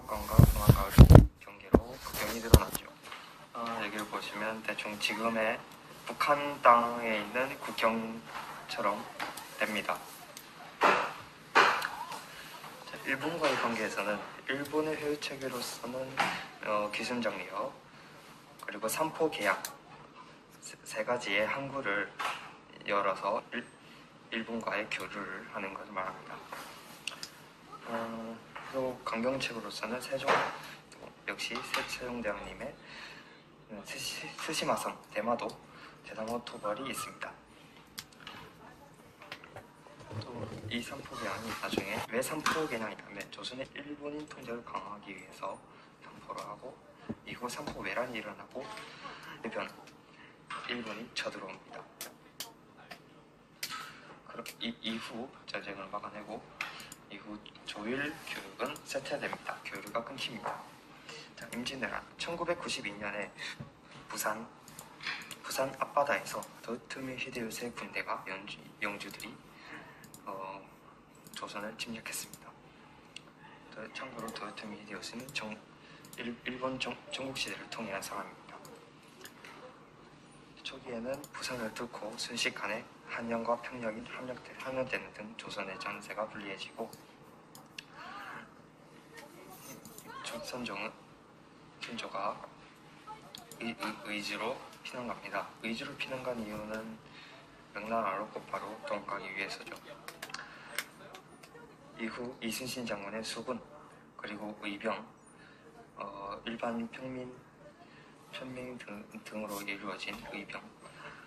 백록강과 동안가을 경계로 국경이 늘어났죠. 여기를 보시면 대충 지금의 북한 땅에 있는 국경처럼 됩니다. 일본과의 관계에서는 일본의 회유 체계로서는 기순정리역 그리고 삼포 계약 세 가지의 항구를 열어서 일본과의 교류를 하는 것을 말합니다. 또 강경책으로서는 세종 역시 세종대왕님의 스시마섬 대마도 대담호 토벌이 있습니다. 또 이 삼포개항이 나중에 왜 삼포개항이냐면 조선의 일본인 통제를 강화하기 위해서 삼포를 하고 이후 삼포 외란이 일어나고 일본이 쳐들어옵니다. 그럼 이후 전쟁을 막아내고 이후 조일 교육은 쇠퇴됩니다. 교류가 끊깁니다. 자, 임진왜란 1992년에 부산 앞바다에서 도요토미 히데요시의 군대가 영주들이 조선을 침략했습니다. 참고로 도요토미 히데요시는 일본 전국시대를 통일한 사람입니다. 초기에는 부산을 뚫고 순식간에 한영과 평양이 함락되는 등 조선의 전세가 불리해지고 선조가 의주로 피난갑니다. 의주로 피난간 이유는 명나라로 곧바로 동가기 위해서죠. 이후 이순신 장군의 수군 그리고 의병, 일반 평민 등으로 이루어진 의병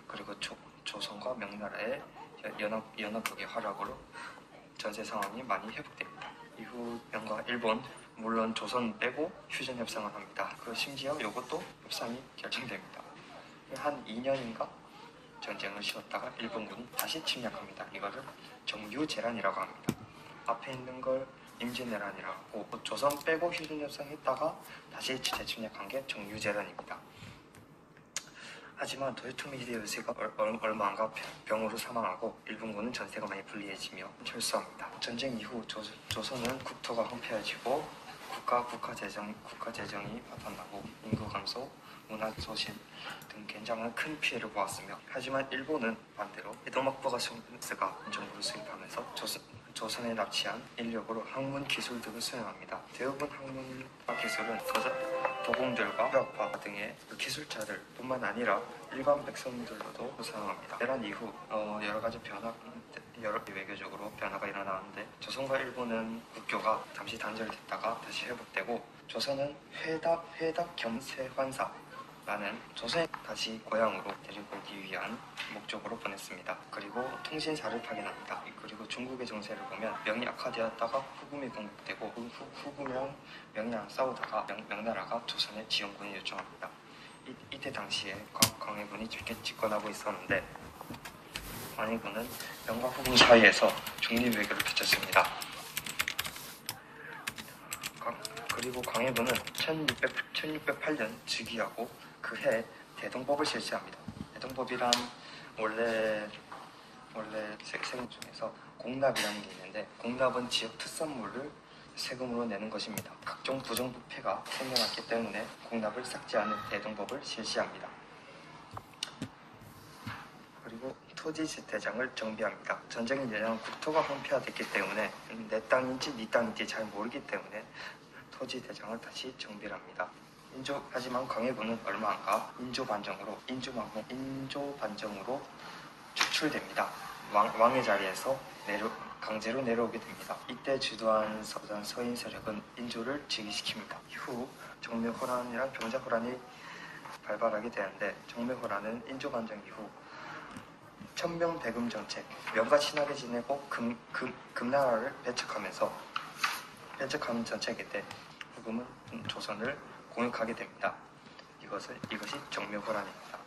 그리고 조선과 명나라의 연합국의 활약으로 전세 상황이 많이 회복됩니다. 이후 명과 일본 물론 조선 빼고 휴전 협상을 합니다. 심지어 이것도 협상이 결정됩니다. 한 2년인가 전쟁을 치렀다가 일본군이 다시 침략합니다. 이거를 정유재란이라고 합니다. 앞에 있는 걸 임진왜란이라고 하고 조선 빼고 휴전 협상했다가 다시 재침략한 게 정유재란입니다. 하지만 도요토미 히데요시가 얼마 안 가 병으로 사망하고 일본군은 전세가 많이 불리해지며 철수합니다. 전쟁 이후 조선은 국토가 황폐해지고 국가 재정이 파탄나고 인구 감소, 문화 소실 등 굉장한 큰 피해를 보았으며 하지만 일본은 반대로 에도막부가스가 정부를 수입하면서 조선에 납치한 인력으로 학문 기술 등을 수행합니다. 대부분 학문과 기술은 도공들과 유학파 등의 기술자들 뿐만 아니라 일반 백성들로도 사용합니다. 내란 이후 여러 가지 외교적으로 변화가 일어나는데 조선과 일본은 국교가 잠시 단절됐다가 다시 회복되고 조선은 회답 겸세환사라는 조선에 다시 고향으로 데리고 오기 위한 목적으로 보냈습니다. 그리고 통신사를 파견합니다. 그리고 중국의 정세를 보면 명이 악화되었다가 후금이 공격되고 후금이랑 명나라랑 싸우다가 명나라가 조선에 지원군을 요청합니다. 이때 당시에 광해군이 집권하고 있었는데 광해군은 명과 후금 사이에서 중립외교를 펼쳤습니다. 그리고 광해군은 1608년 즉위하고 그해 대동법을 실시합니다. 대동법이란 원래 세금 중에서 공납이라는 게 있는데 공납은 지역 특산물을 세금으로 내는 것입니다. 각종 부정부패가 생겨났기 때문에 공납을 삭제하는 대동법을 실시합니다. 그리고 토지대장을 정비합니다. 전쟁이 되면 국토가 황폐화됐기 때문에 내 땅인지 네 땅인지 잘 모르기 때문에 토지대장을 다시 정비를 합니다. 하지만 광해군은 얼마 안 가 인조반정으로 축출됩니다. 왕의 자리에서 강제로 내려오게 됩니다. 이때 주도한 서인 세력은 인조를 즉위시킵니다. 이후 정묘호란이랑 병자호란이 발발하게 되는데 정묘호란은 인조반정 이후 천명대금 정책, 명과 친하게 지내고 금나라를 배척하는 정책인데 후금은 조선을 공격하게 됩니다. 이것이 정묘호란입니다.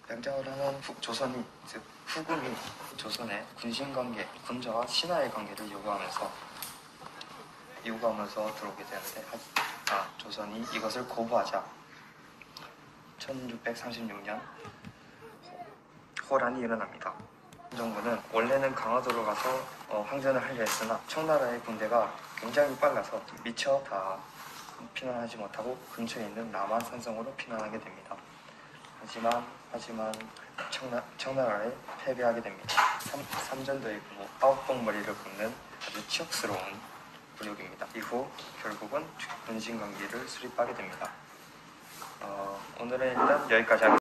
병자호란은 즉 후금이 조선의 군신관계, 군자와 신하의 관계를 요구하면서 들어오게 되는데 조선이 이것을 거부하자 1636년 호란이 일어납니다. 정부는 원래는 강화도로 가서 항전을 하려 했으나 청나라의 군대가 굉장히 빨라서 미처 다 피난하지 못하고 근처에 있는 남한산성으로 피난하게 됩니다. 하지만 청나라에 패배하게 됩니다. 삼전도의 부 9봉머리를 긋는 아주 치욕스러운 굴욕입니다. 이후 결국은 군신관계를 수립하게 됩니다. 오늘은 일단 여기까지 하겠습니다.